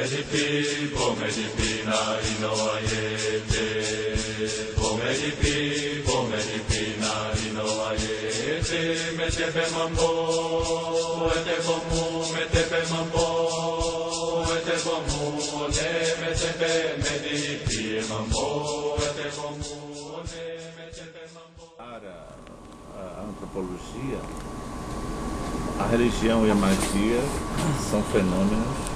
Pomedipi, pomedipi, nari no ayete. Pomedipi, pomedipi, nari no ayete. Metepe mambo, ete bomu, metepe mambo, ete bomu, ne metepe medipi mambo, ete bomu, ne metepe mambo. Para a antropologia, a religião e a magia são fenômenos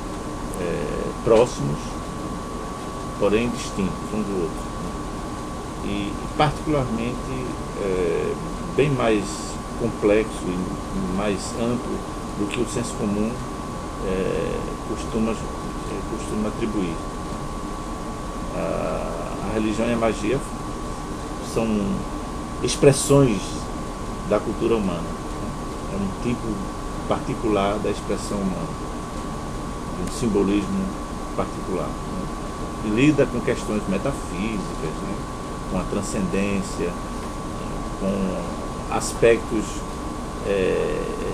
próximos, porém distintos um do outro, né? E particularmente bem mais complexo e mais amplo do que o senso comum costuma atribuir. A religião e a magia são expressões da cultura humana, né? É um tipo particular da expressão humana, um simbolismo particular, né? E lida com questões metafísicas, né? Com a transcendência, com aspectos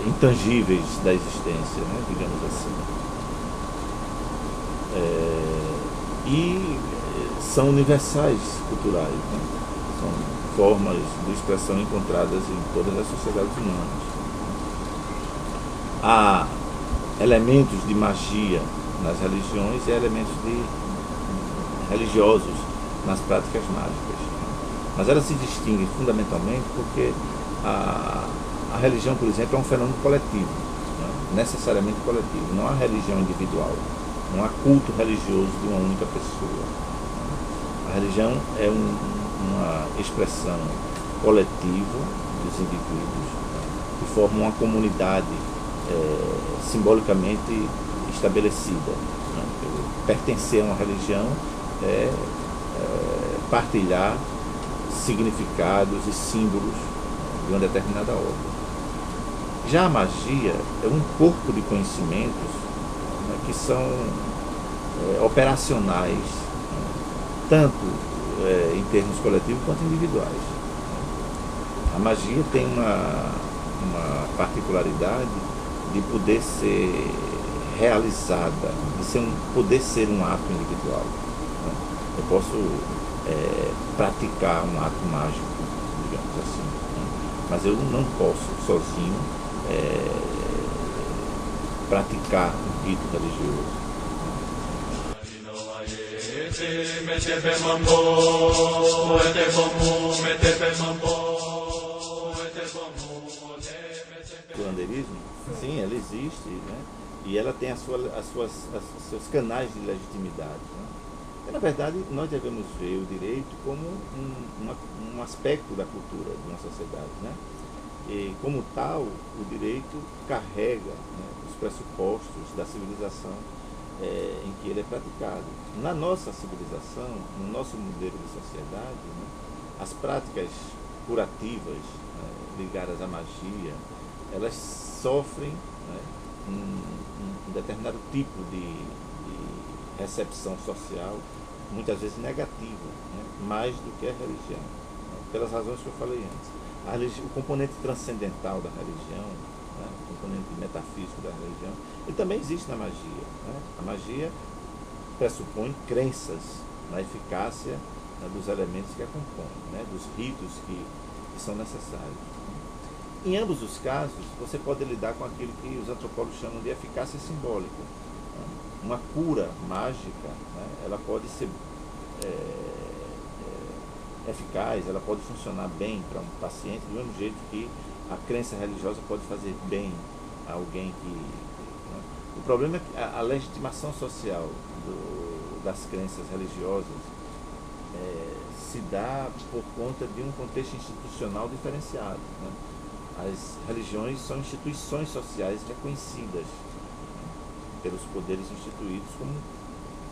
intangíveis da existência, né? Digamos assim. E são universais culturais, né? São formas de expressão encontradas em todas as sociedades humanas. Há elementos de magia nas religiões e elementos religiosos nas práticas mágicas. Mas elas se distinguem fundamentalmente porque a religião, por exemplo, é um fenômeno coletivo, né? Necessariamente coletivo. Não há religião individual, não há culto religioso de uma única pessoa. A religião é uma expressão coletiva dos indivíduos, né? Que formam uma comunidade simbolicamente estabelecida, né? Pertencer a uma religião é partilhar significados e símbolos de uma determinada ordem. Já a magia é um corpo de conhecimentos, né, que são operacionais, né, tanto em termos coletivos quanto individuais. A magia tem uma particularidade de poder ser realizada, de poder ser um ato individual, né? Eu posso praticar um ato mágico, digamos assim, né? Mas eu não posso sozinho praticar um rito religioso. O curanderismo, sim, ela existe, né? E ela tem os seus canais de legitimidade, né? E, na verdade, nós devemos ver o direito como um aspecto da cultura de uma sociedade, né? E, como tal, o direito carrega, né, os pressupostos da civilização em que ele é praticado. Na nossa civilização, no nosso modelo de sociedade, né, as práticas curativas, né, ligadas à magia, elas sofrem, né, um determinado tipo de recepção social, muitas vezes negativa, né, mais do que a religião, né, pelas razões que eu falei antes. O componente transcendental da religião, né, o componente metafísico da religião, ele também existe na magia, né? A magia pressupõe crenças na eficácia, né, dos elementos que a compõem, né, dos ritos que são necessários. Em ambos os casos, você pode lidar com aquilo que os antropólogos chamam de eficácia simbólica, né? Uma cura mágica, né, ela pode ser eficaz, ela pode funcionar bem para um paciente, do mesmo jeito que a crença religiosa pode fazer bem a alguém que... Né? O problema é que a legitimação social das crenças religiosas se dá por conta de um contexto institucional diferenciado, né? As religiões são instituições sociais reconhecidas, né, pelos poderes instituídos como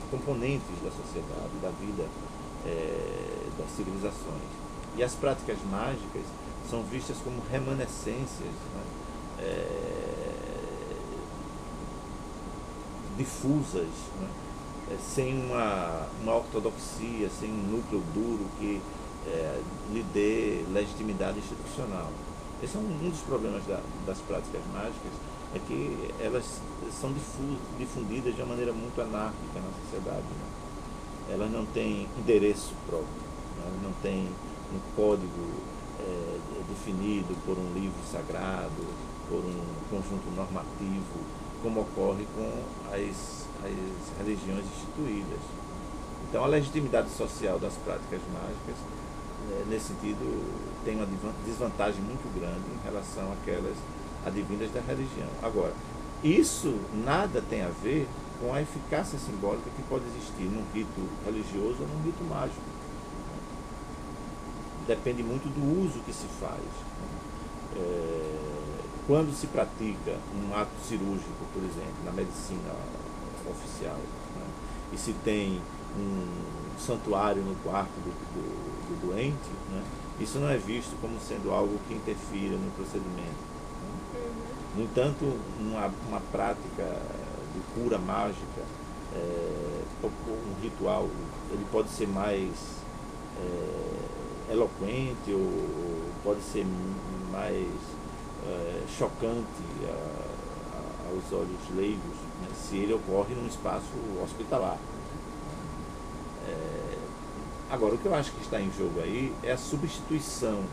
componentes da sociedade, da vida, das civilizações. E as práticas mágicas são vistas como remanescências, né, difusas, né, sem uma ortodoxia, sem um núcleo duro que lhe dê legitimidade institucional. Esse é um dos problemas das práticas mágicas, é que elas são difundidas de uma maneira muito anárquica na sociedade, né? Elas não têm endereço próprio, né? Elas não têm um código definido por um livro sagrado, por um conjunto normativo, como ocorre com as religiões instituídas. Então a legitimidade social das práticas mágicas, nesse sentido, tem uma desvantagem muito grande em relação àquelas advindas da religião. Agora, isso nada tem a ver com a eficácia simbólica que pode existir num rito religioso ou num rito mágico. Depende muito do uso que se faz. Quando se pratica um ato cirúrgico, por exemplo, na medicina oficial, né, e se tem um santuário no quarto do doente, né, isso não é visto como sendo algo que interfira no procedimento. Né. No entanto, uma prática de cura mágica, um ritual, ele pode ser mais eloquente ou pode ser mais chocante aos olhos leigos, né, se ele ocorre num espaço hospitalar. Agora, o que eu acho que está em jogo aí é a substituição,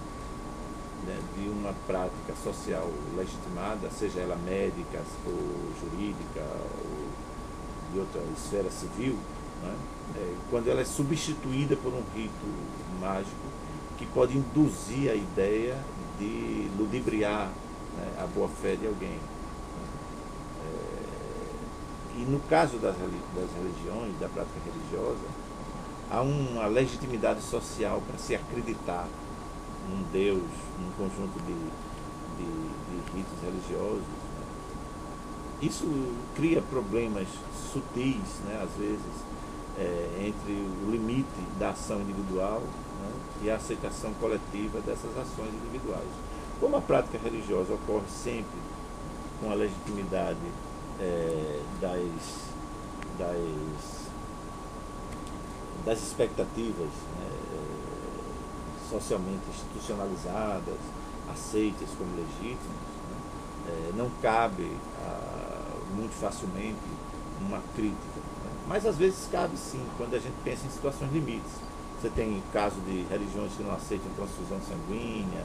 né, de uma prática social legitimada, seja ela médica ou jurídica ou de outra esfera civil, né, quando ela é substituída por um rito mágico que pode induzir a ideia de ludibriar, né, a boa-fé de alguém. E no caso das religiões, da prática religiosa, há uma legitimidade social para se acreditar num Deus, num conjunto de ritos religiosos. Né? Isso cria problemas sutis, né, às vezes, entre o limite da ação individual, né, e a aceitação coletiva dessas ações individuais. Como a prática religiosa ocorre sempre com a legitimidade das expectativas, né, socialmente institucionalizadas, aceitas como legítimas, né, não cabe muito facilmente uma crítica. Né? Mas às vezes cabe sim, quando a gente pensa em situações limites. Você tem caso de religiões que não aceitam transfusão sanguínea,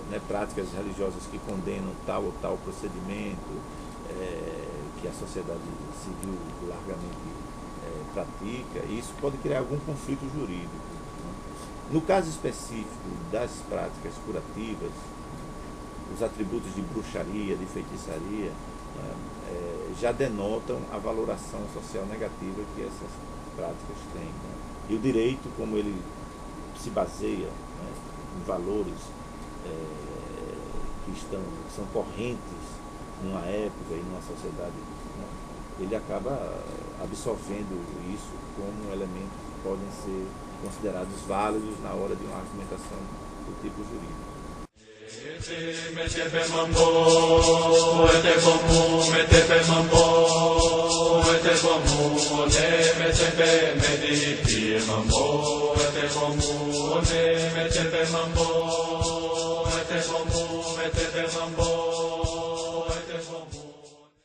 né, práticas religiosas que condenam tal ou tal procedimento, que a sociedade civil largamente pratica, e isso pode criar algum conflito jurídico. Né? No caso específico das práticas curativas, os atributos de bruxaria, de feitiçaria, né, já denotam a valoração social negativa que essas práticas têm. Né? E o direito, como ele se baseia, né, em valores que são correntes numa época e numa sociedade, né, ele acaba absorvendo isso como elementos que podem ser considerados válidos na hora de uma argumentação do tipo jurídico. Mambo